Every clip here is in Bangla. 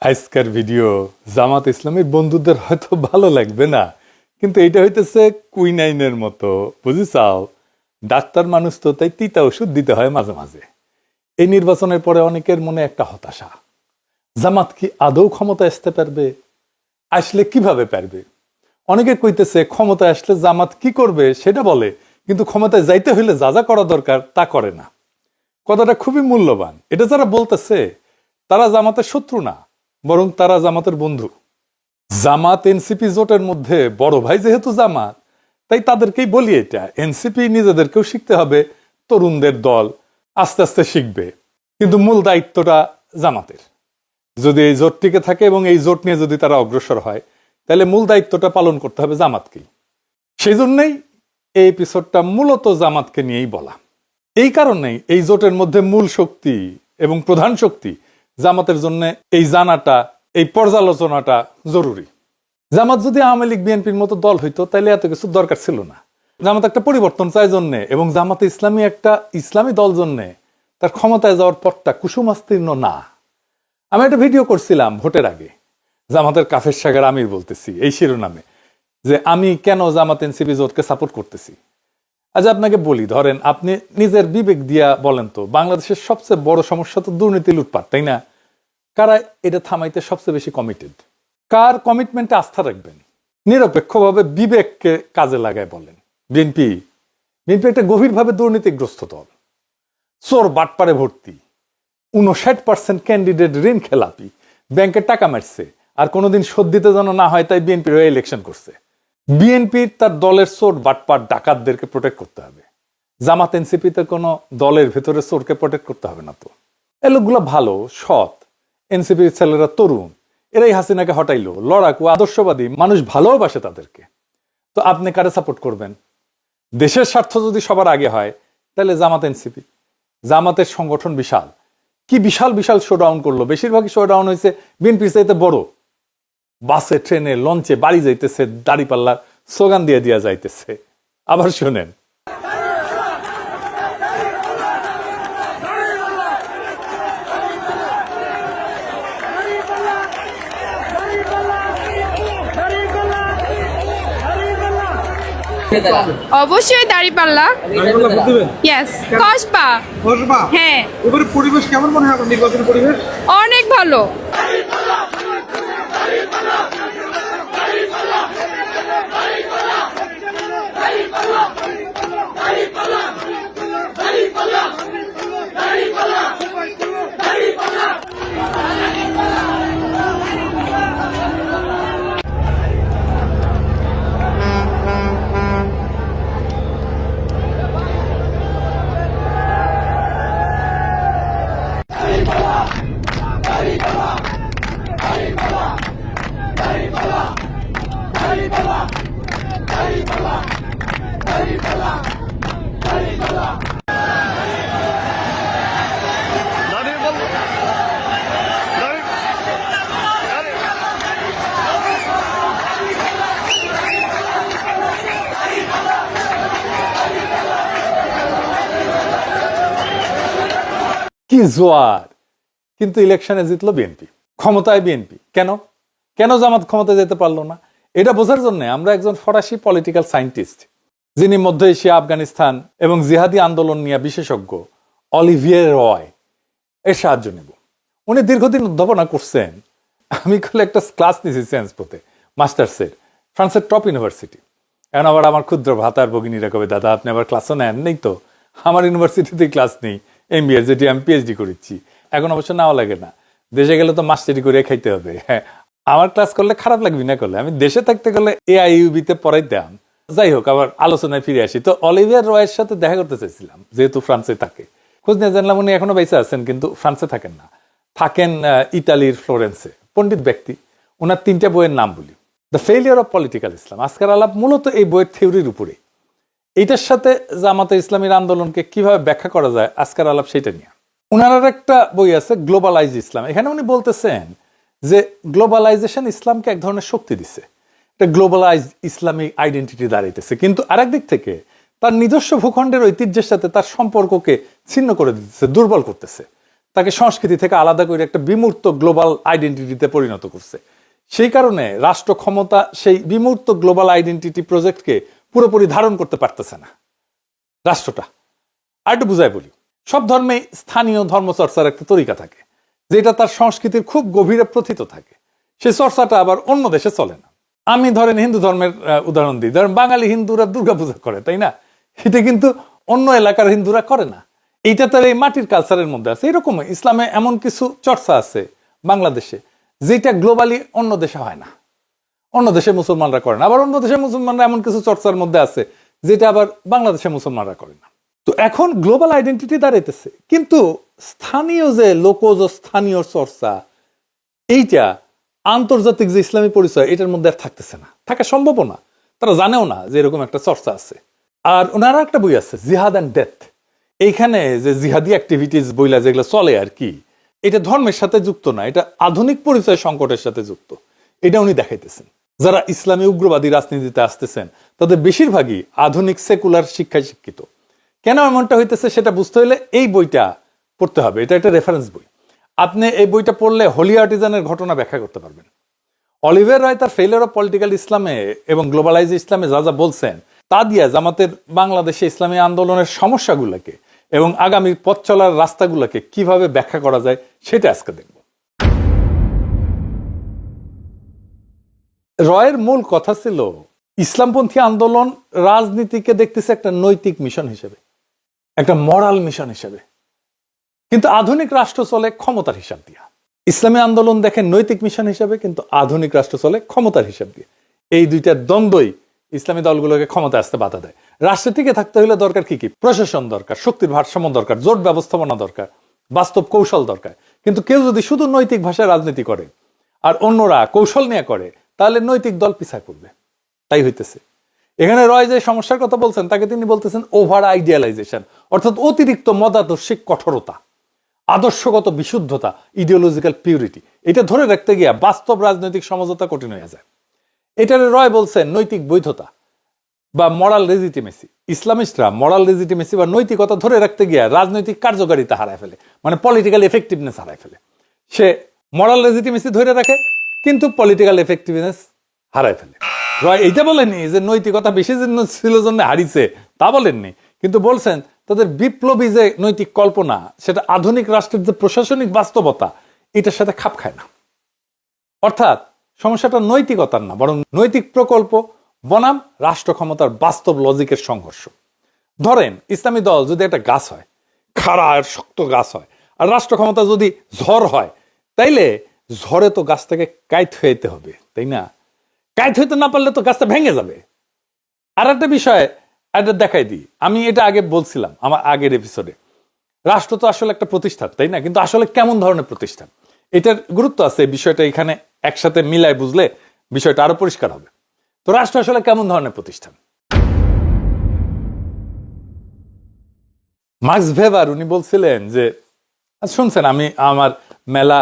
আজকের ভিডিও জামাত ইসলামের বন্ধুদের হয়তো ভালো লাগবে না, কিন্তু এটা হইতেছে কুইনাইনের মতো, বুঝিছাও? ডাক্তার মানুষ তো, তাই তিতা ওষুধ দিতে হয় মাঝে মাঝে। এই নির্বাচনের পরে অনেকের মনে একটা হতাশা, জামাত কি আদৌ ক্ষমতা আসতে পারবে? আসলে কিভাবে পারবে? অনেকে কইতেছে ক্ষমতায় আসলে জামাত কি করবে সেটা বলে, কিন্তু ক্ষমতায় যাইতে হইলে যা যা করা দরকার তা করে না। কথাটা খুবই মূল্যবান। এটা যারা বলতেছে তারা জামাতের শত্রু না, বরং তারা জামাতের বন্ধু। জামাত এনসিপি জোটের মধ্যে বড় ভাই যেহেতু জামাত, তাই তাদেরকেই বলি এটা, এনসিপি নিজেদেরকেও শিখতে হবে, তরুণদের দল আস্তে আস্তে শিখবে, কিন্তু মূল দায়িত্বটা জামাতের। যদি এই জোট টিকে থাকে এবং এই জোট নিয়ে যদি তারা অগ্রসর হয়, তাহলে মূল দায়িত্বটা পালন করতে হবে জামাতকেই। সেই জন্যই এই এপিসোডটা মূলত জামাতকে নিয়েই বলা। এই কারণেই এই জোটের মধ্যে মূল শক্তি এবং প্রধান শক্তি জামাতের জন্য এই জানাটা, এই পর্যালোচনাটা জরুরি। জামাত যদি আওয়ামী লীগ বিএনপির মতো দল হইতো তাহলে এত কিছু দরকার ছিল না। জামাত একটা পরিবর্তন চায় জন্যে, এবং জামাতে ইসলামী একটা ইসলামী দল জন্যে তার ক্ষমতায় যাওয়ার পথটা কুসুমাস্তীর্ণ না। আমি একটা ভিডিও করছিলাম ভোটের আগে, জামাতের কাফের সাগর আমির বলতেছি এই শিরোনামে, যে আমি কেন জামাত এনসিপি জোটকে সাপোর্ট করতেছি। আজ আপনাকে বলি, ধরেন আপনি নিজের বিবেক দিয়া বলেন তো, বাংলাদেশের সবচেয়ে বড় সমস্যা তো দুর্নীতি, লুটপাট, তাই না? কারা এটা থামাইতে সবচেয়ে বেশি কমিটেড? কার কমিটমেন্টে আস্থা রাখবেন? নিরপেক্ষভাবে বিবেককে কাজে লাগায় বলেন। বিএনপি বিএনপি একটা গভীরভাবে দুর্নীতিগ্রস্ত দল, চোর বাটপারে ভর্তি, 59% ক্যান্ডিডেট ঋণ খেলাপি, ব্যাংকের টাকা মারছে, আর কোনোদিন শোধ দিতে যেন না হয় তাই বিএনপির হয়ে ইলেকশন করছে। বিএনপির তার দলের চোর বাটপার ডাকাতদেরকে প্রোটেক্ট করতে হবে। জামাত এনসিপিতে কোনো দলের ভেতরে চোরকে প্রোটেক্ট করতে হবে না তো। এই লোকগুলো ভালো, সৎ, এনসিপির ছেলেরা তরুণ, এরাই হাসিনাকে হটাইলো, লড়াকু, আদর্শবাদী, মানুষ ভালোবাসে তাদেরকে। তো আপনি কারে সাপোর্ট করবেন? দেশের স্বার্থ যদি সবার আগে হয় তাহলে জামাত এনসিপি। জামাতের সংগঠন বিশাল, কি বিশাল বিশাল শোডাউন করলো, বেশিরভাগই শোডাউন হয়েছে বিএনপির চাইতে বড়। বাসে, ট্রেনে, লঞ্চে বাড়ি যাইতেছে, দাড়িপাল্লার স্লোগান দিয়ে দিয়া যাইতেছে। আবার শোনেন, অবশ্যই দাঁড়িপাল্লা। ইয়েস, কসবা। হ্যাঁ, এবারে পরিবেশ কেমন মনে হয় আপনার, নির্বাচনের পরিবেশ? অনেক ভালো। কি জোয়ার! কিন্তু ইলেকশনে জিতলো বিএনপি, ক্ষমতায় বিএনপি। কেন কেন জামাত ক্ষমতায় যেতে পারলো না? এটা বোঝার জন্য আমরা একজন ফরাসি পলিটিক্যাল সায়েন্টিস্ট, যিনি মধ্য এশিয়া, আফগানিস্তান এবং জিহাদি আন্দোলন নিয়ে বিশেষজ্ঞ, অলিভিয়ে রয়, এর সাহায্য নেব। উনি দীর্ঘদিন অধ্যাপনা করছেন। আমি কলে একটা ক্লাস নিয়েছি সায়েন্স পথে, মাস্টার্সের, ফ্রান্সের টপ ইউনিভার্সিটি। এখন আবার আমার ক্ষুদ্র ভাতার ভগিনীরা কবে, দাদা আপনি আবার ক্লাসও নেন? নেই তো, আমার ইউনিভার্সিটিতেই ক্লাস নেই, এমবিএ, যেটি আমি পিএইচডি করেছি। এখন অবশ্য নাও লাগে না, দেশে গেলে তো মাস্টারি করে খাইতে হবে। হ্যাঁ, আমার ক্লাস করলে খারাপ লাগবে না করলে, আমি দেশে থাকতে গেলে এআইইউবিতে পড়াইতাম। যাই হোক, আবার আলোচনায় ফিরে আসি। তো অলিভিয়ার রয়ের সাথে দেখা করতে চাইছিলাম, যেহেতু ফ্রান্সে থাকে। খোঁজ নিয়ে জানলাম উনি এখনো বেঁচে আছেন, কিন্তু ফ্রান্সে থাকেন না, থাকেন ইটালির ফ্লোরেন্সে। পণ্ডিত ব্যক্তি। ওনার 3টা বইয়ের নাম বলি। দ্য ফেইলিয়ার অফ পলিটিক্যাল ইসলাম, আজকের আলাপ মূলত এই বইয়ের থিওরির উপরে। এইটার সাথে জামাতে ইসলামীর আন্দোলনকে কিভাবে ব্যাখ্যা করা যায়, আজকের আলাপ সেটা নিয়ে। উনার একটা বই আছে, গ্লোবালাইজ ইসলাম। এখানে উনি বলতেছেন যে গ্লোবালাইজেশন ইসলামকে এক ধরনের শক্তি দিচ্ছে, এটা গ্লোবালাইজ ইসলামিক আইডেন্টিটি দাঁড়াইতেছে, কিন্তু আরেক দিক থেকে তার নিজস্ব ভূখণ্ডের ঐতিহ্যের সাথে তার সম্পর্ককে ছিন্ন করে দিতেছে, দুর্বল করতেছে। তাকে সংস্কৃতি থেকে আলাদা করে একটা বিমূর্ত গ্লোবাল আইডেন্টিটিতে পরিণত করছে। সেই কারণে রাষ্ট্র ক্ষমতা সেই বিমূর্ত গ্লোবাল আইডেন্টিটি প্রজেক্টকে পুরোপুরি ধারণ করতে পারতেছে না রাষ্ট্রটা। আর একটু বুঝাই বলি, সব ধর্মেই স্থানীয় ধর্মচর্চার একটা তরিকা থাকে, যেটা তার সংস্কৃতির খুব গভীরে প্রথিত থাকে। সেই চর্চাটা আবার অন্য দেশে চলে না। আমি ধরেন হিন্দু ধর্মের উদাহরণ দিই, ধরেন বাঙালি হিন্দুরা দুর্গাপূজা করে, তাই না? এটা কিন্তু অন্য এলাকার হিন্দুরা করে না। এইটা তার এই মাটির কালচারের মধ্যে আছে। এরকম ইসলামে এমন কিছু চর্চা আছে বাংলাদেশে, যেটা গ্লোবালি অন্য দেশে হয় না, অন্য দেশে মুসলমানরা করে না। আবার অন্য দেশের মুসলমানরা এমন কিছু চর্চার মধ্যে আছে যেটা আবার বাংলাদেশের মুসলমানরা করে না। তো এখন গ্লোবাল আইডেন্টিটি দাঁড়াইতেছে, কিন্তু স্থানীয় যে লোকজ স্থানীয় চর্চা, এইটা আন্তর্জাতিক যে ইসলামী পরিচয়, এটার মধ্যে আর থাকতেছে না, থাকা সম্ভব না। তারা জানেও না যে এরকম একটা চর্চা আছে। আর ওনারা একটা বই আছে, জিহাদ অ্যান্ড ডেথ। এইখানে যে জিহাদি অ্যাক্টিভিটিস বইলা যেগুলো চলে আর কি, এটা ধর্মের সাথে যুক্ত না, এটা আধুনিক পরিচয় সংকটের সাথে যুক্ত। এটা উনি দেখাইতেছেন। যারা ইসলামী উগ্রবাদী রাজনীতিতে আসতেছেন তাদের বেশিরভাগই আধুনিক সেকুলার শিক্ষায় শিক্ষিত। কেন এমনটা হইতেছে সেটা বুঝতে হলে এই বইটা পড়তে হবে। এটা একটা রেফারেন্স বই। আপনি এই বইটা পড়লে হোলি আর্টিজানের ঘটনা ব্যাখ্যা করতে পারবেন। অলিভার রয় তার ফেইলিয়ার অফ পলিটিক্যাল ইসলামে এবং গ্লোবালাইজ ইসলামে যা যা বলছেন তা দিয়ে জামাতের বাংলাদেশে ইসলামী আন্দোলনের সমস্যাগুলোকে এবং আগামী পথ চলার রাস্তাগুলোকে কিভাবে ব্যাখ্যা করা যায় সেটা আজকে দেখব। রয়ের মূল কথা ছিল ইসলামপন্থী আন্দোলন রাজনীতিকে দেখতেছে একটা নৈতিক মিশন হিসেবে, একটা মরাল মিশন হিসেবে। কিন্তু আধুনিক রাষ্ট্র চলে ক্ষমতার হিসাব দিয়ে। ইসলামী আন্দোলন দেখেন নৈতিক মিশন হিসেবে, কিন্তু আধুনিক রাষ্ট্র চলে ক্ষমতার হিসাব দিয়ে। এই দুইটার দ্বন্দ্বই ইসলামী দলগুলোকে ক্ষমতা আসতে বাধা দেয়। রাষ্ট্রের টিকে থাকতে হলে দরকার কি কি? প্রশাসন দরকার, শক্তির ভারসাম্য দরকার, জোট ব্যবস্থাপনা দরকার, বাস্তব কৌশল দরকার। কিন্তু কেউ যদি শুধু নৈতিক ভাষায় রাজনীতি করে আর অন্যরা কৌশল নিয়ে করে, তাহলে নৈতিক দল পিছায় পড়বে। তাই হইতেছে। এখানে রয় যে সমস্যার কথা বলছেন তাকে তিনি বলতেছেন ওভার আইডিয়ালাইজেশন, অর্থাৎ অতিরিক্ত মতাদর্শিক কঠোরতা, আদর্শগত বিশুদ্ধতা, ইডিওলজিক্যাল পিউরিটি। এটা ধরে রাখতে গিয়া বাস্তব রাজনৈতিক সমঝোতা কঠিন হয়ে যায়। এটারে রয় বলছেন নৈতিক বৈধতা বা মরাল লেজিটিমেসি। ইসলামিস্টরা মরাল লেজিটিমেসি বা নৈতিকতা ধরে রাখতে গিয়া রাজনৈতিক কার্যকারিতা হারায় ফেলে, মানে পলিটিক্যাল এফেক্টিভনেস হারায় ফেলে। সে মরাল লেজিটিমেসি ধরে রাখে কিন্তু পলিটিক্যাল এফেক্টিভনেস হারায় ফেলে। রয় এইটা বলেননি যে নৈতিকতা বেশি ছিল জন্য হারিয়েছে, তা বলেননি, কিন্তু বলছেন তাদের বিপ্লবী যে নৈতিক কল্পনা, সেটা আধুনিক রাষ্ট্রের যে প্রশাসনিক বাস্তবতা, এটার সাথে খাপ খায় না। অর্থাৎ সমস্যাটা নৈতিকতার না, বরং নৈতিক প্রকল্প বনাম রাষ্ট্র ক্ষমতার বাস্তব লজিকের সংঘর্ষ। ধরেন ইসলামী দল যদি একটা গাছ হয়, খাড়া আর শক্ত গাছ হয়, আর রাষ্ট্র ক্ষমতা যদি ঝড় হয়, তাইলে ঝড়ে তো গাছটাকে কাইট হইতে হবে, তাই না? কাইট হইতে না পারলে তো গাছটা ভেঙে যাবে। আর একটা বিষয় এটা দেখাই দিই, আমি এটা আগে বলছিলাম আমার আগের এপিসোডে, রাষ্ট্র তো আসলে একটা প্রতিষ্ঠান, তাই না? কিন্তু আসলে কেমন ধরনের প্রতিষ্ঠান, এটার গুরুত্ব আছে। বিষয়টা এখানে একসাথে মিলায় বুঝলে বিষয়টা আরো পরিষ্কার হবে। তো রাষ্ট্র আসলে কেমন ধরনের প্রতিষ্ঠান? মার্কস ভেবার উনি বলছিলেন যে, শুনছেন আমি আমার মেলা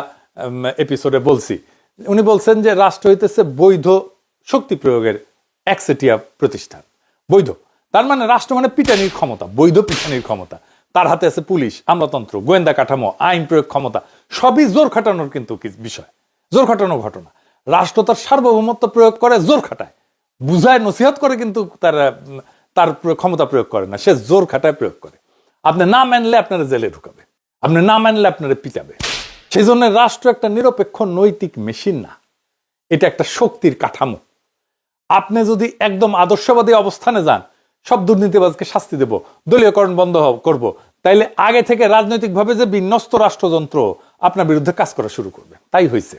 এপিসোডে বলছি, উনি বলছেন যে রাষ্ট্র হইতেছে বৈধ শক্তি প্রয়োগের একচেটিয়া প্রতিষ্ঠান। বৈধ তার মানে রাষ্ট্র মানে পিটানির ক্ষমতা, বৈধ পিটানির ক্ষমতা। তার হাতে আছে পুলিশ, আমলাতন্ত্র, গোয়েন্দা কাঠামো, আইন প্রয়োগ ক্ষমতা, সবই জোর খাটানোর কিন্তু বিষয়, জোর খাটানোর ঘটনা। রাষ্ট্র তার সার্বভৌমত্ব প্রয়োগ করে, জোর খাটায়, বুঝায়, নসিহত করে, কিন্তু তার ক্ষমতা প্রয়োগ করে না, সে জোর খাটায় প্রয়োগ করে। আপনি না মানলে আপনারা জেলে ঢুকাবে, আপনি না মানলে আপনারা পিটাবে। সেই জন্য রাষ্ট্র একটা নিরপেক্ষ নৈতিক মেশিন না, এটা একটা শক্তির কাঠামো। আপনি যদি একদম আদর্শবাদী অবস্থানে যান, সব দুর্নীতিবাজকে শাস্তি দেব, দলীয়করণ বন্ধ করব, তাইলে আগে থেকে রাজনৈতিকভাবে যে বিন্যস্ত রাষ্ট্রযন্ত্র আপনার বিরুদ্ধে কাজ করা শুরু করবে। তাই হয়েছে।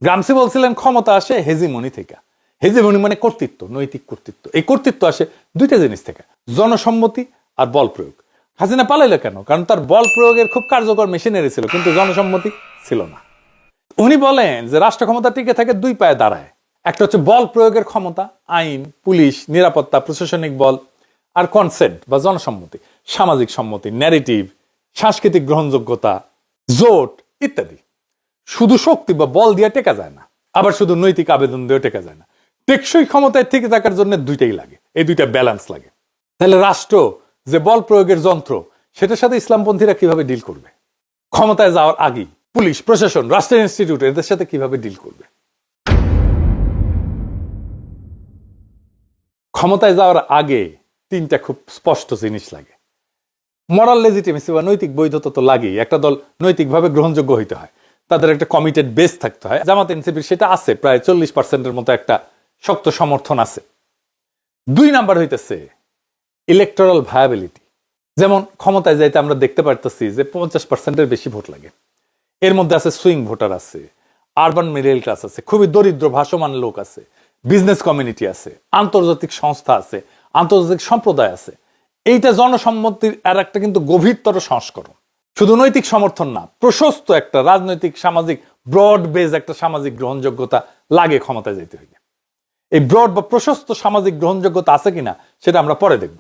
গ্রামসি বলছিলেন ক্ষমতা আসে হেজিমনি থেকে। হেজিমনি মানে কর্তৃত্ব, নৈতিক কর্তৃত্ব। এই কর্তৃত্ব আসে দুইটা জিনিস থেকে, জনসম্মতি আর বল প্রয়োগ। হাসিনা পালাইলো কেন? কারণ তার বল প্রয়োগের খুব কার্যকর মেশিনারি ছিল, কিন্তু জনসম্মতি ছিল না। উনি বলেন যে রাষ্ট্র ক্ষমতা টিকে থাকে দুই পায়ে দাঁড়ায়। একটা হচ্ছে বল প্রয়োগের ক্ষমতা, আইন, পুলিশ, নিরাপত্তা, প্রশাসনিক বল, আর কনসেন্ট বা জনসম্মতি, সামাজিক সম্মতি, ন্যারেটিভ, সাংস্কৃতিক গ্রহণযোগ্যতা, জোট ইত্যাদি। শুধু শক্তি বা বল দিয়ে টেকা যায় না, আবার শুধু নৈতিক আবেদন দিয়ে টেকা যায় না। টেকসই ক্ষমতায় টিকে থাকার জন্য দুইটাই লাগে, এই দুইটা ব্যালেন্স লাগে। তাহলে রাষ্ট্র যে বল প্রয়োগের যন্ত্র, সেটার সাথে ইসলামপন্থীরা কিভাবে ডিল করবে? ক্ষমতায় যাওয়ার আগেই পুলিশ, প্রশাসন, রাষ্ট্রের ইনস্টিটিউট এদের সাথে কিভাবে ডিল করবে? ক্ষমতায় যাওয়ার আগে তিনটা খুব স্পষ্ট জিনিস লাগে। মরাল লেজিটিমেসি বা নৈতিক বৈধতা তো লাগেই। একটা দল নৈতিকভাবে গ্রহণযোগ্য হইতে হয়, তাদের একটা কমিটেড বেস থাকতে হয়। জামাত এনসিপির সেটা আছে, প্রায় 40% মতো একটা শক্ত সমর্থন আছে। 2 নাম্বার হইতেছে ইলেকটোরাল ভায়াবিলিটি। যেমন ক্ষমতায় যাইতে আমরা দেখতে পারতেছি যে 50%-এর বেশি ভোট লাগে। এর মধ্যে আছে সুইং ভোটার আছে, আরবান মিডল ক্লাস আছে, খুবই দরিদ্র ভাসমান লোক আছে, বিজনেস কমিউনিটি আছে, আন্তর্জাতিক সংস্থা আছে, আন্তর্জাতিক সম্প্রদায় আছে। এইটা জনসম্মতির আর একটা কিন্তু গভীরতর সংস্করণ। শুধু নৈতিক সমর্থন না, প্রশস্ত একটা রাজনৈতিক সামাজিক ব্রড বেজ একটা সামাজিক গ্রহণযোগ্যতা লাগে ক্ষমতায় যেতে হইলে। এই ব্রড বা প্রশস্ত সামাজিক গ্রহণযোগ্যতা আছে কিনা সেটা আমরা পরে দেখব।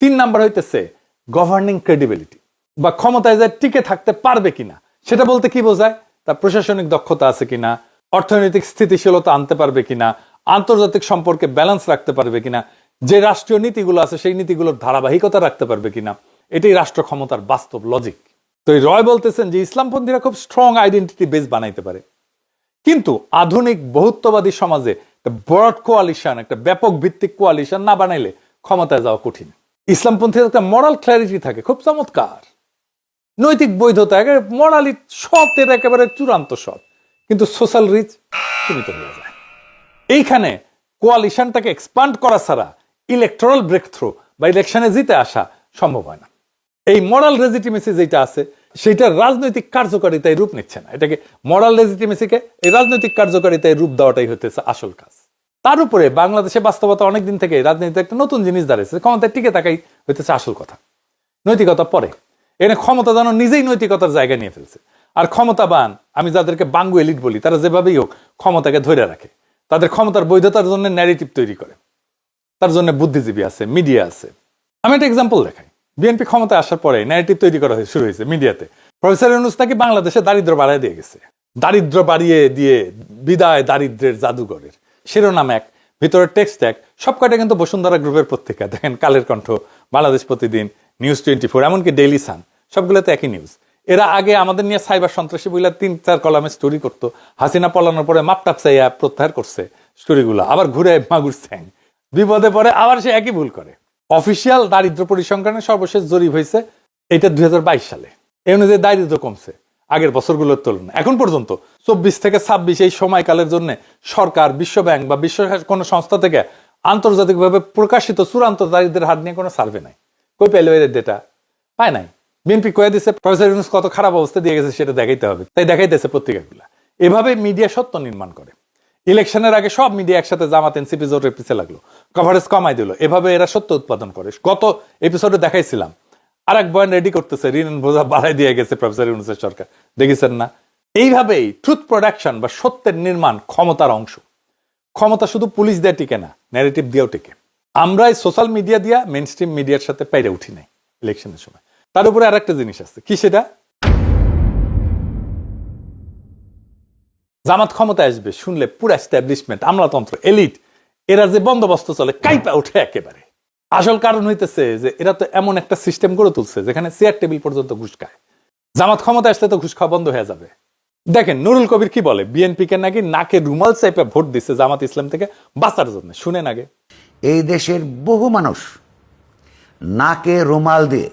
3 নাম্বার হইতেছে গভর্নিং ক্রেডিবিলিটি, বা ক্ষমতায় যায় টিকে থাকতে পারবে কিনা। সেটা বলতে কি বোঝায়? তার প্রশাসনিক দক্ষতা আছে কিনা, অর্থনৈতিক স্থিতিশীলতা আনতে পারবে কিনা, আন্তর্জাতিক সম্পর্কে ব্যালেন্স রাখতে পারবে কিনা, যে রাষ্ট্রীয় নীতিগুলো আছে সেই নীতিগুলোর ধারাবাহিকতা রাখতে পারবে কিনা। এটাই রাষ্ট্র ক্ষমতার বাস্তব লজিক। তো এই রয় বলতেছেন যে ইসলামপন্থীরা খুব স্ট্রং আইডেন্টিটি বেস বানাইতে পারে, কিন্তু আধুনিক বহুত্ববাদী সমাজে একটা ব্রড কোয়ালিশন, একটা ব্যাপক ভিত্তিক কোয়ালিশন না বানাইলে ক্ষমতায় যাওয়া কঠিন। ইসলামপন্থীর একটা মরাল ক্ল্যারিটি থাকে, খুব চমৎকার। নৈতিক বৈধতা মরালি সতের একেবারে চূড়ান্ত সৎ, কিন্তু সোশ্যাল রিচ সীমিত হয়ে যায়। এইখানে কোয়ালিশনটাকে এক্সপান্ড করা ছাড়া ইলেকটোরাল ব্রেক থ্রু বা ইলেকশনে জিতে আসা সম্ভব হয় না। এই মরাল লেজিটিমেসি যেটা আছে সেটা রাজনৈতিক কার্যকারিতায় রূপ নিচ্ছে না। এটাকে মরাল লেজিটিমেসিকে এই রাজনৈতিক কার্যকারিতায় রূপ দেওয়াটাই হতেছে আসল কাজ। তার উপরে বাংলাদেশে বাস্তবতা অনেকদিন থেকে রাজনীতিতে একটা নতুন জিনিস দাঁড়িয়েছে, ক্ষমতায় টিকে থাকাই হইতেছে আসল কথা, নৈতিকতা পরে। এনে ক্ষমতা যেন নিজেই নৈতিকতার জায়গা নিয়ে ফেলছে। আর ক্ষমতাবান, আমি যাদেরকে বাঙ্গু এলিট বলি, তারা যেভাবেই হোক ক্ষমতাকে ধরে রাখে, তাদের ক্ষমতার বৈধতার জন্য ন্যারেটিভ তৈরি করে। তার জন্য বুদ্ধিজীবী আছে, মিডিয়া আছে। আমি একটা এক্সাম্পল দেখাই। বিএনপি ক্ষমতায় আসার পরে ন্যারেটিভ তৈরি করা শুরু হয়েছে মিডিয়াতে। প্রফেসর ইউনূস নাকি বাংলাদেশে দারিদ্র বাড়ায় দিয়ে গেছে, দারিদ্র বাড়িয়ে দিয়ে বিদায় দারিদ্রের জাদুঘরের শিরোনাম এক, ভিতরে টেক্সট এক। সব কয়টা কিন্তু বসুন্ধরা গ্রুপের পত্রিকা। দেখেন কালের কণ্ঠ, বাংলাদেশ প্রতিদিন, নিউজ 24, এমনকি ডেইলি সান, সবগুলোতে একই নিউজ। এরা আগে আমাদের নিয়ে সাইবার সন্ত্রাসী বইলা 3-4 কলামে স্টোরি করতো। হাসিনা পলানোর পরে মাপটাপ চাইয়া প্রত্যাহার করছে স্টোরিগুলো, আবার ঘুরে মাগুর স্যাং। বিপদে পরে আবার সে একই ভুল করে। অফিসিয়াল দারিদ্র পরিসংখ্যানের সর্বশেষ জরিপ হয়েছে এটা 2022 সালে। এই অনুযায়ী দারিদ্র কমছে আগের বছরগুলোর তুলনায়। এখন পর্যন্ত 24 থেকে 26 এই সময়কালের জন্য সরকার, বিশ্বব্যাংক বা বিশ্ব কোনো সংস্থা থেকে আন্তর্জাতিকভাবে প্রকাশিত চূড়ান্ত দারিদ্রের হার নিয়ে কোনো সার্ভে নাই। কই পেল এর ডেটা? পায় নাই। বিএনপি কয়ে দিচ্ছে প্রফেসর ইউনূস কত খারাপ অবস্থা দিয়ে গেছে সেটা দেখাইতে হবে, তাই দেখাইতেছে পত্রিকাগুলা। এভাবে মিডিয়া সত্য নির্মাণ করে। ইলেকশনের আগে সব মিডিয়া একসাথে জামাত এনসিপি জোটের পিছে লাগলো, কভারেজ কমাই দিল। এভাবে এরা সত্য উৎপাদন করে। গত এপিসোডে দেখাইছিলাম আর এক বয়ান রেডি করতেছে, ঋণ বোঝা বাড়াই দিয়ে গেছে প্রফেসর ইউনূসের সরকার, দেখেছেন না? এইভাবেই ট্রুথ প্রোডাকশন বা সত্যের নির্মাণ ক্ষমতার অংশ। ক্ষমতা শুধু পুলিশ দিয়ে টিকে না, ন্যারেটিভ দিয়েও টিকে। আমরা এই সোশ্যাল মিডিয়া দিয়া মেইন স্ট্রিম মিডিয়ার সাথে পাইরে উঠি নাই ইলেকশনের সময়। তার উপরে আর একটা জিনিস আছে, কি সেটা? জামাত ক্ষমতায় আসবে শুনলে পুরো এস্টাবলিশমেন্ট, আমলাতন্ত্র, এলিট, এরা যে বন্দোবস্ত চলে কাইপা উঠে একেবারে। আসল কারণ হইতেছে যে এরা তো এমন একটা সিস্টেম গড়ে তুলছে যেখানে চেয়ার টেবিল পর্যন্ত ঘুষ খায়। জামাত ক্ষমতা আসলে তো ঘুষ খাওয়া বন্ধ হয়ে যাবে। দেখেন নুরুল কবির কি বলে, বিএনপি কে নাকি নাকে রুমাল চাইপে ভোট দিচ্ছে জামাত ইসলাম থেকে বাঁচার জন্য। শুনেন আগে। এই দেশের বহু মানুষ নাকে রুমাল দিয়ে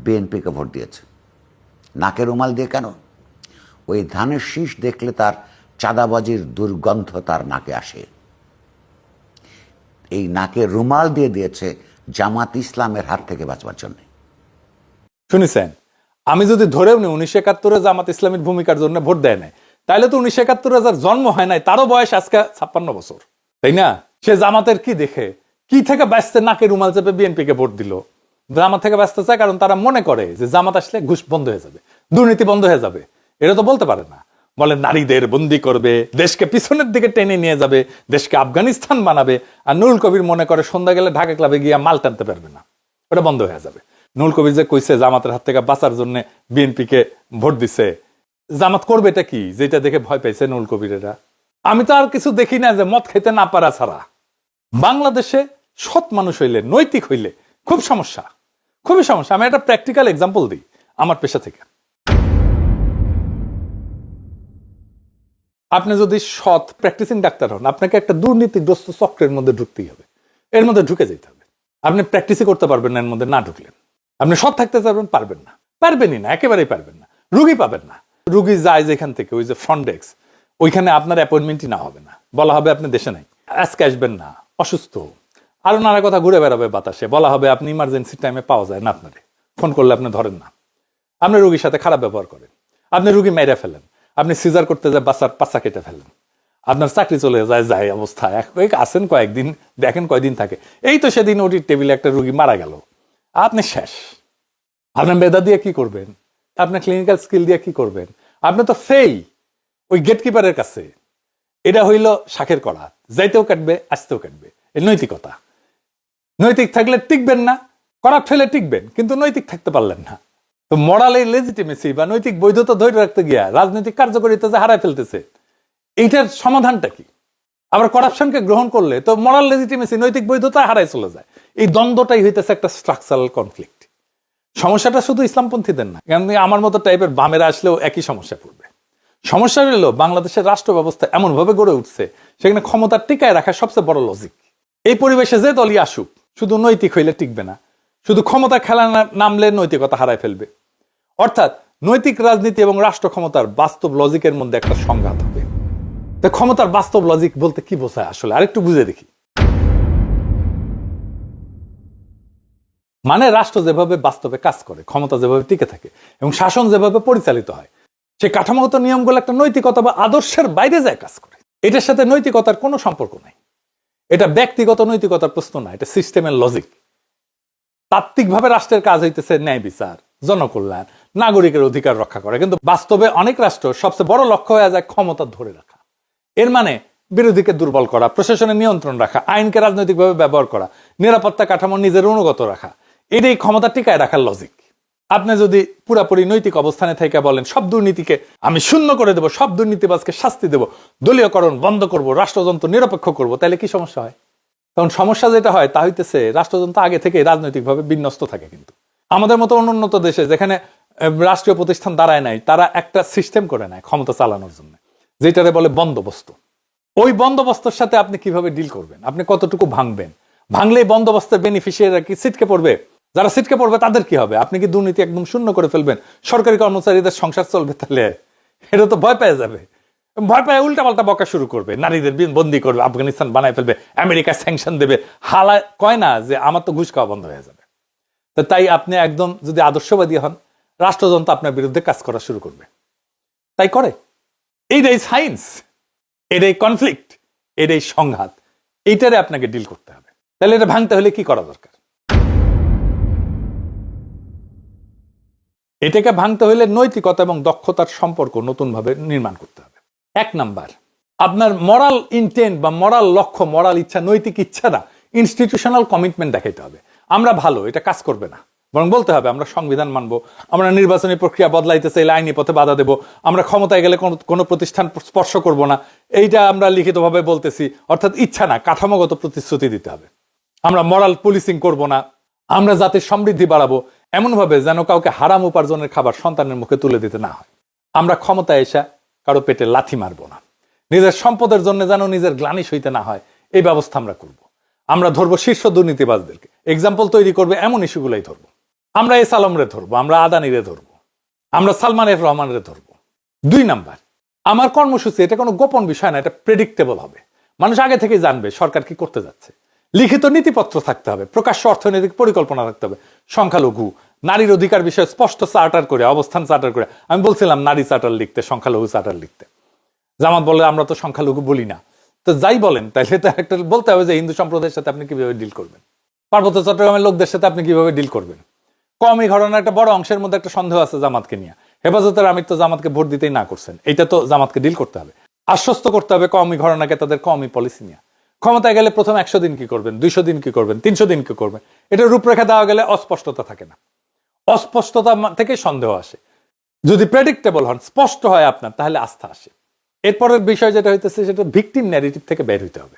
বিএনপিকে ভোট দিয়েছে। নাকে রুমাল দিয়ে কেন? ওই ধানের শীষ দেখলে তার চাঁদাবাজির দুর্গন্ধ তার নাকে আসে। এই নাকে রুমাল দিয়ে দিয়েছে জামাত ইসলামের হাত থেকে বাঁচবার জন্য। শুনেছেন? আমি যদি ধরেও নি 1971 জামাত ইসলামের ভূমিকার জন্য ভোট দেয় নাই, তাহলে তো 1971 যার জন্ম হয় নাই তারও বয়স আজকে 56 বছর, তাই না? সে জামাতের কি দেখে, কি থেকে ব্যস্ত নাকে রুমাল চেপে বিএনপি কে ভোট দিল? জামাত থেকে ব্যস্ত চায় কারণ তারা মনে করে যে জামাত আসলে ঘুষ বন্ধ হয়ে যাবে, দুর্নীতি বন্ধ হয়ে যাবে। এটা তো বলতে পারে না। বলে নারীদের বন্দি করবে, দেশকে পিছনের দিকে টেনে নিয়ে যাবে, দেশকে আফগানিস্তান বানাবে। আর নুরুল কবির মনে করে সন্ধ্যা গেলে ঢাকা ক্লাবে গিয়ে মাল টানতে পারবে না, ওটা বন্ধ হয়ে যাবে। নুরুল কবির যে কইছে জামাতের হাত থেকে বাঁচার জন্য বিএনপি কে ভোট দিছে, জামাত করবে এটা কি যেটা দেখে ভয় পাইছে নুরুল কবিরেরা? আমি তো আর কিছু দেখি না যে মদ খেতে না পারা ছাড়া। বাংলাদেশে সৎ মানুষ হইলে, নৈতিক হইলে খুব সমস্যা, খুবই সমস্যা। আমি একটা প্র্যাকটিক্যাল এক্সাম্পল দিই। আমার পেশা থেকে। আপনি যদি সৎ প্র্যাকটিসিং ডাক্তার হন, আপনাকে একটা দুর্নীতিগ্রস্ত চক্রের মধ্যে ঢুকতেই হবে, এর মধ্যে ঢুকে যেতে হবে। আপনি প্র্যাকটিসই করতে পারবেন না এর মধ্যে না ঢুকলেন। আপনি সৎ থাকতে চাইবেন, পারবেন না, পারবেনই না, একেবারেই পারবেন না। রুগী পাবেন না, রুগী যায় যেখান থেকে, ওই যে ফ্রন্ট ডেস্ক, ওইখানে আপনার অ্যাপয়েন্টমেন্টই না হবে না, বলা হবে আপনি দেশে নাই, আজকে আসবেন না, অসুস্থ, আরো নানা কথা ঘুরে বেড়াবে বাতাসে, বলা হবে আপনি ইমার্জেন্সি টাইমে পাওয়া যায় না, আপনারে ফোন করলে আপনি ধরেন না, আপনি রুগীর সাথে খারাপ ব্যবহার করেন, আপনি রুগী মেরে ফেলেন, আপনি সিজার করতে যায় বাচ্চার পাচ্চা কেটে ফেলেন, আপনার চাকরি চলে যায় অবস্থা। আসেন কয়েকদিন, দেখেন কয়দিন থাকে। এই তো সেদিন ওটির টেবিলে একটা রুগী মারা গেল, আপনি শেষ। আপনার মেধা দিয়ে কি করবেন? আপনার ক্লিনিক্যাল স্কিল দিয়ে কি করবেন? আপনি তো ফেই ওই গেটকিপারের কাছে। এটা হইল শাকের কড়া, যাইতেও কাটবে, আসতেও কাটবে। এই নৈতিকতা। নৈতিক থাকলে টিকবেন না, করাপ ফেলে টিকবেন, কিন্তু নৈতিক থাকতে পারলেন না। তো মোরালের লেজিটিমেসি বা নৈতিক বৈধতা ধরে রাখতে গিয়া রাজনৈতিক কার্যকারিতা যে হারায় ফেলতেছে, এইটার সমাধানটা কি? আবার কারাপশনকে গ্রহণ করলে তো মোরাল লেজিটিমেসি, নৈতিক বৈধতা হারায় চলে যায়। এই দ্বন্দ্বটাই হইতেছে একটা স্ট্রাকচারাল কনফ্লিক্ট। সমস্যাটা শুধু ইসলামপন্থীদের না, কারণ আমার মতো টাইপের বামেরা আসলেও একই সমস্যা পড়বে। সমস্যা হলো বাংলাদেশের রাষ্ট্র ব্যবস্থা এমন ভাবে গড়ে উঠছে, সেখানে ক্ষমতার টিকায় রাখা সবচেয়ে বড় লজিক। এই পরিবেশে যে দলই আসুক, শুধু নৈতিক হইলে টিকবে না, শুধু ক্ষমতা খেলা নামলে নৈতিকতা হারায় ফেলবে। অর্থাৎ নৈতিক রাজনীতি এবং রাষ্ট্র ক্ষমতার বাস্তব লজিকের মধ্যে একটা সংঘাত হবে। তো ক্ষমতার বাস্তব লজিক বলতে কি বোঝায় আসলে, আরেকটু বুঝে দেখি। মানে রাষ্ট্র যেভাবে বাস্তবে কাজ করে, ক্ষমতা যেভাবে টিকে থাকে এবং শাসন যেভাবে পরিচালিত হয়, সেই কাঠামোগত নিয়মগুলো একটা নৈতিকতা বা আদর্শের বাইরে যায় কাজ করে। এটার সাথে নৈতিকতার কোনো সম্পর্ক নাই। এটা ব্যক্তিগত নৈতিকতার প্রশ্ন না, এটা সিস্টেমের লজিক। তাত্ত্বিকভাবে রাষ্ট্রের কাজ হইতেছে ন্যায় বিচার, জনকল্যাণ, নাগরিকের অধিকার রক্ষা করা, কিন্তু বাস্তবে অনেক রাষ্ট্র সবচেয়ে বড় লক্ষ্য হয়ে যায় ক্ষমতা ধরে রাখা। এর মানে বিরোধীকে দুর্বল করা, প্রশাসনের নিয়ন্ত্রণ রাখা, আইনকে রাজনৈতিকভাবে ব্যবহার করা, নিরাপত্তা কাঠামো নিজের অনুগত রাখা, এটাই ক্ষমতা টিকায় রাখার লজিক। আপনি যদি পুরাপুরি নৈতিক অবস্থানে থেকে বলেন সব দুর্নীতিকে আমি শূন্য করে দেবো, সব দুর্নীতিবাজকে শাস্তি দেবো, দলীয়করণ বন্ধ করব, রাষ্ট্রযন্ত্র নিরপেক্ষ করব, তাহলে কি সমস্যা হয়? কারণ সমস্যা যেটা হয় তা হইতেছে রাষ্ট্রযন্ত্র আগে থেকে রাজনৈতিকভাবে বিন্যস্ত থাকে। কিন্তু আমাদের মতো অনুন্নত দেশে যেখানে রাষ্ট্রীয় প্রতিষ্ঠান দাঁড়ায় নাই, তারা একটা সিস্টেম করে নেয় ক্ষমতা চালানোর জন্য, যেটারে বলে বন্দোবস্ত। ওই বন্দোবস্তের সাথে আপনি কিভাবে ডিল করবেন, আপনি কতটুকু ভাঙবেন? ভাঙলেই বন্দোবস্তের বেনিফিশিয়ারিরা কি ছিটকে পড়বে? যারা ছিটকে পড়বে তাদের কি হবে? আপনি কি দুর্নীতি একদম শূন্য করে ফেলবেন? সরকারি কর্মচারীদের সংসার চলবে? তাহলে এটা তো ভয় পেয়ে যাবে, ভয় পেয়ে উল্টাপাল্টা বকা শুরু করবে, নারীদের বন্দি করবে, আফগানিস্তান বানায় ফেলবে, আমেরিকা স্যাংশন দেবে। হালা কয় না যে আমার তো ঘুষ খাওয়া বন্ধ হয়ে যাবে। তো তাই আপনি একদম যদি আদর্শবাদী হন, রাষ্ট্রযন্ত্র আপনার বিরুদ্ধে কাজ করা শুরু করবে। তাই করে। এইটাই সায়েন্স, এটাই কনফ্লিক্ট, এটাই সংঘাত, এইটারে আপনাকে ডিল করতে হবে। তাহলে এটা ভাঙতে হলে কি করা দরকার? এটাকে ভাঙতে হলে নৈতিকতা এবং দক্ষতার সম্পর্ক নতুন ভাবে নির্মাণ করতে হবে। এক নাম্বার, আপনার মরাল ইন্টেন্ট বা মরাল লক্ষ্য, মরাল ইচ্ছা, নৈতিক ইচ্ছা না, ইনস্টিটিউশনাল কমিটমেন্ট দেখাইতে হবে। আমরা ভালো, এটা কাজ করবে না, বরং বলতে হবে আমরা সংবিধান মানবো, আমরা নির্বাচনী প্রক্রিয়া বদলাইতে চাইলে আইনি পথে বাধা দেব, আমরা ক্ষমতায় গেলে কোনো প্রতিষ্ঠান স্পর্শ করব না, এইটা আমরা লিখিতভাবে বলতেছি। অর্থাৎ ইচ্ছা না, কাঠামোগত প্রতিশ্রুতি দিতে হবে। আমরা মরাল পুলিশিং করব না, আমরা জাতির সমৃদ্ধি বাড়াবো এমনভাবে যেন কাউকে হারাম উপার্জনের খাবার সন্তানের মুখে তুলে দিতে না হয়। আমরা ক্ষমতায় এসে কারো পেটে লাথি মারবো না, নিজের সম্পদের জন্য যেন নিজের গ্লানি সইতে না হয়, এই ব্যবস্থা আমরা করব। আমরা ধরবো শীর্ষ দুর্নীতিবাজদেরকে, এক্সাম্পল তৈরি করবে এমন ইস্যুগুলাই ধরবো। আমরা এস আলমরে ধরবো, আমরা আদানিরে ধরবো, আমরা সালমান এফ রহমানরে ধরবো। দুই নাম্বার, আমার কর্মসূচি এটা কোনো গোপন বিষয় না, এটা প্রেডিক্টেবল হবে। মানুষ আগে থেকে জানবে সরকার কি করতে যাচ্ছে। লিখিত নীতিপত্র থাকতে হবে, প্রকাশ্য অর্থনৈতিক পরিকল্পনা থাকতে হবে, সংখ্যালঘু নারীর অধিকার বিষয়ে স্পষ্ট চার্টার করে, অবস্থান চার্টার করে। আমি বলছিলাম নারী চার্টার লিখতে, সংখ্যালঘু চার্টার লিখতে। জামাত বলে আমরা তো সংখ্যালঘু বলি না। তো যাই বলেন, তাইলে তো একটা বলতে হবে যে হিন্দু সম্প্রদায়ের সাথে আপনি কিভাবে ডিল করবেন, পার্বত্য চট্টগ্রামের লোকদের সাথে আপনি কিভাবে ডিল করবেন। কওমি ঘটনার একটা বড় অংশের মধ্যে একটা সন্দেহ আছে জামাতকে নিয়ে। হেফাজতের আমির তো জামাতকে ভোট দিতেই না করছেন, এটা তো জামাতকে ডিল করতে হবে, আশ্বস্ত করতে হবে কওমি ঘটনাকে তাদের কওমি পলিসি নিয়ে। ক্ষমতায় গেলে প্রথম 100 দিন কি করবেন, 200 দিন কি করবেন, 300 দিন কি করবেন, এটা রূপরেখা দেওয়া গেলে অস্পষ্টতা থাকে না, অস্পষ্টতা থেকে সন্দেহ আসে। যদি প্রেডিক্টেবল হন, স্পষ্ট হয় আপনার, তাহলে আস্থা আসে। এরপরের বিষয় যেটা হইতেছে সেটা ভিকটিম ন্যারেটিভ থেকে বের হইতে হবে।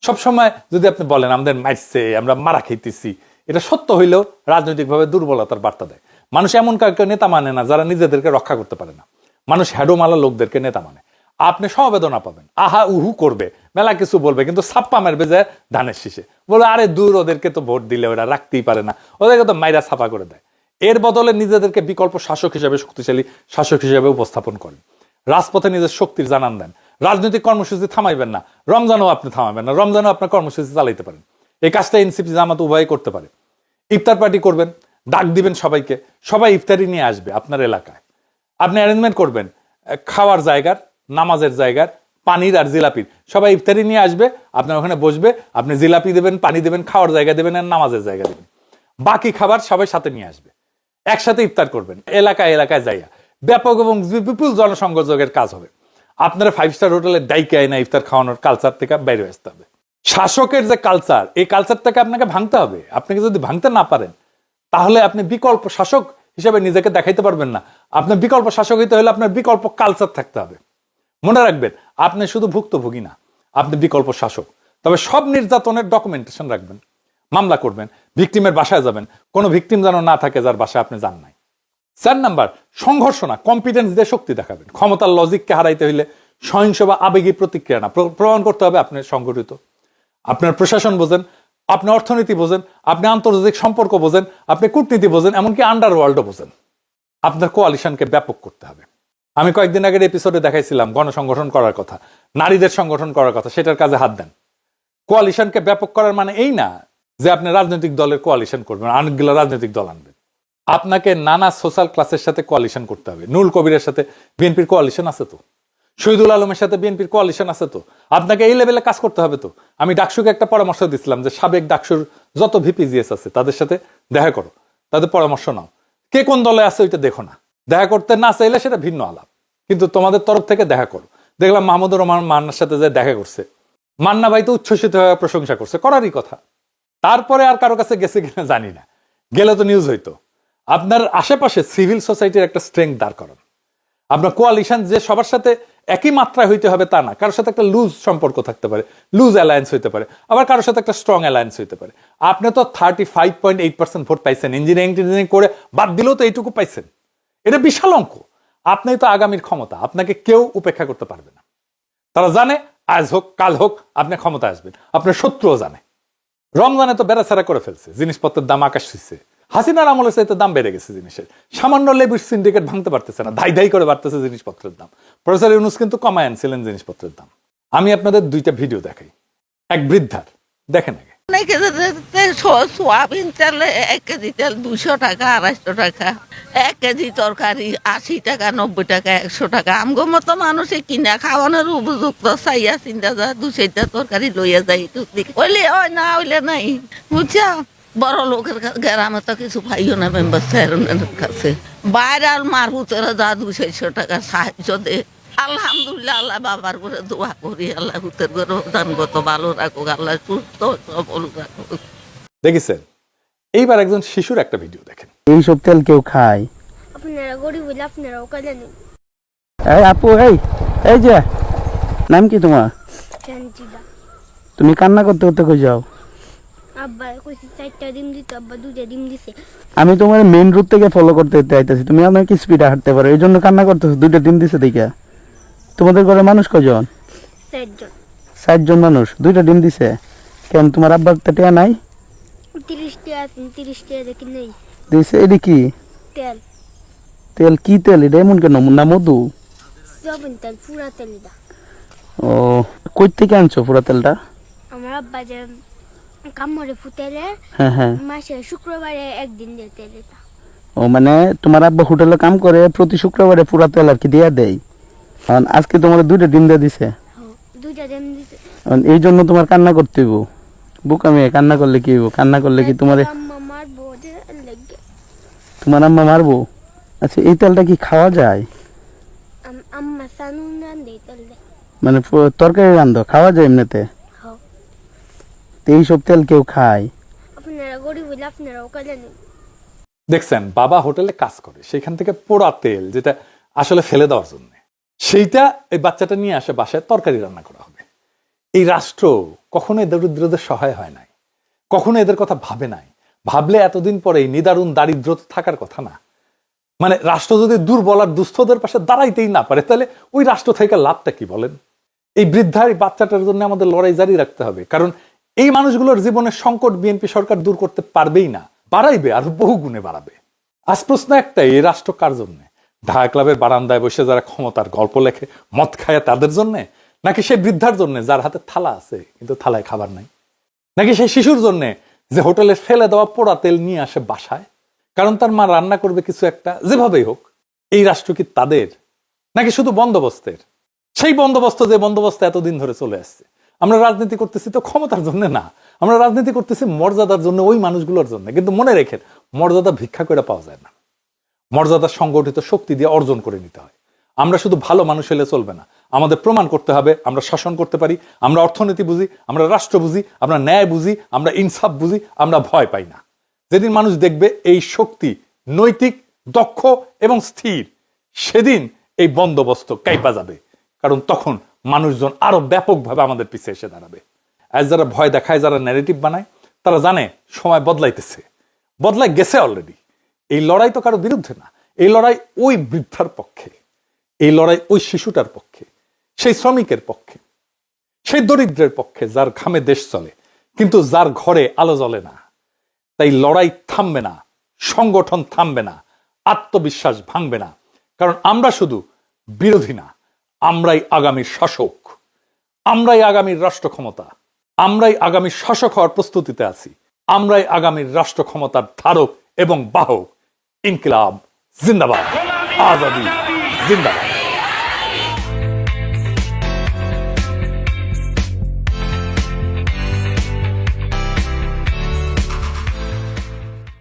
সবসময় যদি আপনি বলেন আমাদের মারছে, আমরা মারা খাইতেছি, এটা সত্য হইলেও রাজনৈতিকভাবে দুর্বলতার বার্তা দেয়। মানুষ এমন কাউকে নেতা মানে না যারা নিজেদেরকে রক্ষা করতে পারে না। মানুষ হ্যাডোমালা লোকদেরকে নেতা মানে। আপনি সমবেদনা পাবেন, আহা উহু করবে, মেলা কিছু বলবে, কিন্তু ছাপ্পা মারবে যায় ধানের শীষে, বলে আরে দূর, ওদেরকে তো ভোট দিলে ওরা রাখতেই পারে না, ওদেরকে তো মাইরা ছাপা করে দেয়। এর বদলে নিজেদেরকে বিকল্প শাসক হিসেবে, শক্তিশালী শাসক হিসেবে উপস্থাপন করেন, রাজপথে নিজের শক্তির জানান দেন। রাজনৈতিক কর্মসূচি থামাইবেন না, রমজানও আপনি থামাবেন না, রমজানও আপনার কর্মসূচি চালাইতে পারেন। এই কাজটা এনসিপি জামাত উভয় করতে পারে। ইফতার পার্টি করবেন, ডাক দিবেন সবাইকে, সবাই ইফতারি নিয়ে আসবে আপনার এলাকায়। আপনি অ্যারেঞ্জমেন্ট করবেন খাওয়ার জায়গার, নামাজের জায়গার, পানির আর জিলাপির, সবাই ইফতারি নিয়ে আসবে, আপনার ওখানে বসবে, আপনি জিলাপি দেবেন, পানি দেবেন, খাওয়ার জায়গা দেবেন আর নামাজের জায়গা দেবেন। বাকি খাবার সবাই সাথে নিয়ে আসবে, একসাথে ইফতার করবেন এলাকায় এলাকায় যাইয়া। ব্যাপক এবং বিপুল জনসংযোগের কাজ হবে। আপনারা 5 স্টার হোটেলে ডাইকে আইনা ইফতার খাওয়ানোর কালচার থেকে বাইরে আসতে হবে। শাসকের যে কালচার, এই কালচারটাকে আপনাকে ভাঙতে হবে। আপনাকে যদি ভাঙতে না পারেন, তাহলে আপনি বিকল্প শাসক হিসেবে নিজেকে দেখাইতে পারবেন না। আপনার বিকল্প শাসক হইতে হলে আপনার বিকল্প কালচার থাকতে হবে। মনে রাখবেন, আপনি শুধু ভুক্তভোগী না, আপনি বিকল্প শাসক। তবে সব নির্যাতনের ডকুমেন্টেশন রাখবেন, মামলা করবেন, ভিকটিমের বাসায় যাবেন, কোনো ভিকটিম যেন না থাকে যার বাসায় আপনি যান নাই। 4 নাম্বার, সংঘর্ষ না, কম্পিটেন্স দিয়ে শক্তি দেখাবেন। ক্ষমতার লজিককে হারাইতে হইলে সহিংস বা আবেগী প্রতিক্রিয়া না, প্রমাণ করতে হবে আপনি সংগঠিত। আপনার প্রশাসন বোঝেন, আপনি অর্থনীতি বোঝেন, আপনি আন্তর্জাতিক সম্পর্ক বোঝেন, আপনি কূটনীতি বোঝেন, এমনকি আন্ডারওয়ার্ল্ডও বোঝেন। আপনার কোয়ালিশনকে ব্যাপক করতে হবে। আমি কয়েকদিন আগের এপিসোডে দেখাইছিলাম গণসংগঠন করার কথা, নারীদের সংগঠন করার কথা, সেটার কাজে হাত দেন। কোয়ালিশনকে ব্যাপক করার মানে এই না যে আপনি রাজনৈতিক দলের কোয়ালিশন করবেন, অনেকগুলো রাজনৈতিক দল আনবেন। আপনাকে নানা সোশ্যাল ক্লাসের সাথে কোয়ালিশন করতে হবে। নুরুল কবিরের সাথে বিএনপির কোয়ালিশন আছে তো, শহীদুল আলমের সাথে বিএনপির কোয়ালিশন আছে তো। আপনাকে এই লেভেলে কাজ করতে হবে তো। আমি ডাকসুকে একটা পরামর্শ দিচ্ছিলাম যে সাবেক ডাকসুর যত ভিপিজিএস আছে তাদের সাথে দেখা করো, তাদের পরামর্শ নাও, কে কোন দলে আছে ওইটা দেখো না। দেখা করতে না চাইলে সেটা ভিন্ন আলাপ, কিন্তু তোমাদের তরফ থেকে দেখা করো। দেখলাম মাহমুদুর রহমান মান্নার সাথে যে দেখা করছে, মান্না ভাই তো উচ্ছ্বসিত হয়ে প্রশংসা করছে, করারই কথা। তারপরে আর কারো কাছে গেছে কিনা জানি না, গেলে তো নিউজ হইতো। আপনার আশেপাশে সিভিল সোসাইটির একটা স্ট্রেংথ দাঁড় করান। আপনার কোয়ালিশন যে সবার সাথে একই মাত্রায় হইতে হবে তা না, কারোর সাথে একটা লুজ সম্পর্ক থাকতে পারে, লুজ অ্যালায়েন্স হইতে পারে, আবার কারোর সাথে একটা স্ট্রং অ্যালায়েন্স হইতে পারে। আপনি তো 35.8% ভোট পাইছেন, ইঞ্জিনিয়ারিং করে বাদ দিলেও তো এইটুকু পাইছেন, এটা বিশাল অঙ্ক। আপনি তো আগামীর ক্ষমতা, আপনাকে কেউ উপেক্ষা করতে পারবে না। তারা জানে আজ হোক কাল হোক আপনি ক্ষমতা আসবেন, আপনার শত্রুও জানে। রমজানে তো বেড়াছাড়া করে ফেলছে, জিনিসপত্রের দাম আকাশ ছুঁইছে। হাসিনার আমলের চাইতে দাম বেড়ে গেছে জিনিসের, সামান্য লেবুর সিন্ডিকেট ভাঙতে পারতেছে না, ধাই ধাই করে বাড়তেছে জিনিসপত্রের দাম। প্রফেসর ইউনূস কিন্তু কমায় আনছিলেন জিনিসপত্রের দাম। আমি আপনাদের 2টা ভিডিও দেখাই, এক বৃদ্ধার, দেখেন আগে। সোয়াবিন তেল 1 কেজি তেল 200 টাকা, 250 টাকা। 1 কেজি তরকারি 80 টাকা, 90 টাকা, 100 টাকা। আমগো মতো মানুষে কিনা খাওয়ানোর উপযুক্ত চাইয়া চিন্তা যা 2-4টা তরকারি লইয়া যাই, হইলে হয় না হইলে নাই, বুঝছা। বড় লোকের গ্রামে তো কিছু পাইও না মেম্বার চেয়ারম্যানের কাছে। বাইরে আর মারহুতেরা যা 200-400 টাকা সাহায্য দে। আলহামদুলিল্লাহ, আল্লাহ বাবার করে দোয়া করি, আল্লাহ হুতের করে দানগত ভালো রাখুক, আল্লাহ সুস্থ সবল রাখুক। দেখেছেন? এইবার একজন শিশুর একটা ভিডিও দেখেন। এইসব তেল কেউ খায়? আপনারা গরিব হইলে আপনারাও কালেন। এই আপু, এই যে নাম কি তোমার? শান্তিদা। তুমি কান্না করতে করতে কই যাও? আব্বা কইছি 4টা ডিম দিতে, আব্বা 2টা ডিম দিছে। আমি তোমার মেইন রুট থেকে ফলো করতে আইতাছি, তুমি আমাকে স্পিডে হাঁটতে পারো, এই জন্য কান্না করতেছো। 2টা ডিম দিছে দেখা। তোমাদের ঘরে মানুষ কয়জন? 4 জন। 4 জন মানুষ, 2টা ডিম দিছে। কেন তোমার আব্বার তো টিয়া নাই? 30 টাকা আছে, 30 টাকা দেখি নেই। দিছে। এটা কি তেল? তেল? কি তেল এটা? এমন কেন? না মধু? সয়াবিন তেল, পুরা তেল এটা। ও, কই থেকে আনছো পুরা তেলটা? আমার আব্বা যে কামড়ে ফুটেলে হ্যাঁ, মাসে শুক্রবারে একদিন দেয় তেল এটা। ও মানে তোমার আব্বা হোটেলে কাম করে, প্রতি শুক্রবারে পুরা তেল আর কি দিয়া দেয়। আজকে তোমার 2টা ডিম দিয়ে দিছে। 2টা ডিম দিছে। এই জন্য তোমার কান্না করতে হইব। বুকা মেয়ে, কান্না করলে কি হইব? কান্না করলে কি তোমার আম্মা মারবো যে লাগে। তোমার আম্মা মারবো? আচ্ছা, এই তেলটা কি খাওয়া যায়? আম্মা সানুন রান দেয় তেল দেয়। মানে তরকারি রান্ধো, খাওয়া যায় এমনিতে? হ্যাঁ। তো এইসব তেল কেউ খায়? আপনারা গরিব হইলে আপনারাও কালেন। দেখছেন, বাবা হোটেলে কাজ করে, সেখান থেকে পোড়া তেল যেটা আসলে ফেলে দেওয়ার জন্য, সেইটা এই বাচ্চাটা নিয়ে আসে বাসায়, তরকারি রান্না করা হবে। এই রাষ্ট্র কখনো দরিদ্রদের সহায় হয় নাই, কখনো এদের কথা ভাবে নাই। ভাবলে এতদিন পরে এই নিদারুণ দারিদ্র থাকার কথা না। মানে রাষ্ট্র যদি দুর্বল আর দুস্থদের পাশে দাঁড়াইতেই না পারে, তাহলে ওই রাষ্ট্র থেকে লাভটা কি বলেন? এই বৃদ্ধার এই বাচ্চাটার জন্য আমাদের লড়াই জারি রাখতে হবে, কারণ এই মানুষগুলোর জীবনের সংকট বিএনপি সরকার দূর করতে পারবেই না, বাড়াইবে আর বহু গুণে বাড়াবে। আজ প্রশ্ন একটাই, এই রাষ্ট্র কার জন্য? ঢাকা ক্লাবের বারান্দায় বসে যারা ক্ষমতার গল্প লেখে মদ খায় তাদের জন্য, নাকি সেই বৃদ্ধার জন্য যার হাতে থালা আছে কিন্তু থালায় খাবার নাই, নাকি সেই শিশুর জন্য যে হোটেলে ফেলে দেওয়া পোড়া তেল নিয়ে আসে বাসায় কারণ তার মা রান্না করবে কিছু একটা, যেভাবেই হোক? এই রাষ্ট্র কি তাদের, নাকি শুধু বন্দোবস্তের? সেই বন্দোবস্ত যে বন্দোবস্ত এতদিন ধরে চলে আসছে। আমরা রাজনীতি করতেছি তো ক্ষমতার জন্য না, আমরা রাজনীতি করতেছি মর্যাদার জন্য, ওই মানুষগুলোর জন্য। কিন্তু মনে রেখেন, মর্যাদা ভিক্ষা করে পাওয়া যায় না, মর্যাদা সংগঠিত শক্তি দিয়ে অর্জন করে নিতে হয়। আমরা শুধু ভালো মানুষ হলে চলবে না, আমাদের প্রমাণ করতে হবে আমরা শাসন করতে পারি, আমরা অর্থনীতি বুঝি, আমরা রাষ্ট্র বুঝি, আমরা ন্যায় বুঝি, আমরা ইনসাফ বুঝি, আমরা ভয় পাই না। যেদিন মানুষ দেখবে এই শক্তি নৈতিক, দক্ষ এবং স্থির, সেদিন এই বন্দোবস্ত কাইপা যাবে, কারণ তখন মানুষজন আরো ব্যাপকভাবে আমাদের পিছিয়ে এসে দাঁড়াবে। আজ যারা ভয় দেখায়, যারা ন্যারেটিভ বানায়, তারা জানে সময় বদলাইতেছে, বদলাই গেছে অলরেডি। এই লড়াই তো কারো বিরুদ্ধে না, এই লড়াই ওই বৃদ্ধার পক্ষে, এই লড়াই ওই শিশুটার পক্ষে, সেই শ্রমিকের পক্ষে, সেই দরিদ্রের পক্ষে যার ঘামে দেশ চলে কিন্তু যার ঘরে আলো জ্বলে না। তাই লড়াই থামবে না, সংগঠন থামবে না, আত্মবিশ্বাস ভাঙবে না, কারণ আমরা শুধু বিরোধী না, আমরাই আগামীর শাসক, আমরাই আগামীর রাষ্ট্র ক্ষমতা, আমরাই আগামীর শাসক হওয়ার প্রস্তুতিতে আছি, আমরাই আগামীর রাষ্ট্র ক্ষমতার ধারক এবং বাহক। ইনকিলাব জিন্দাবাদ, আজাদি জিন্দাবাদ।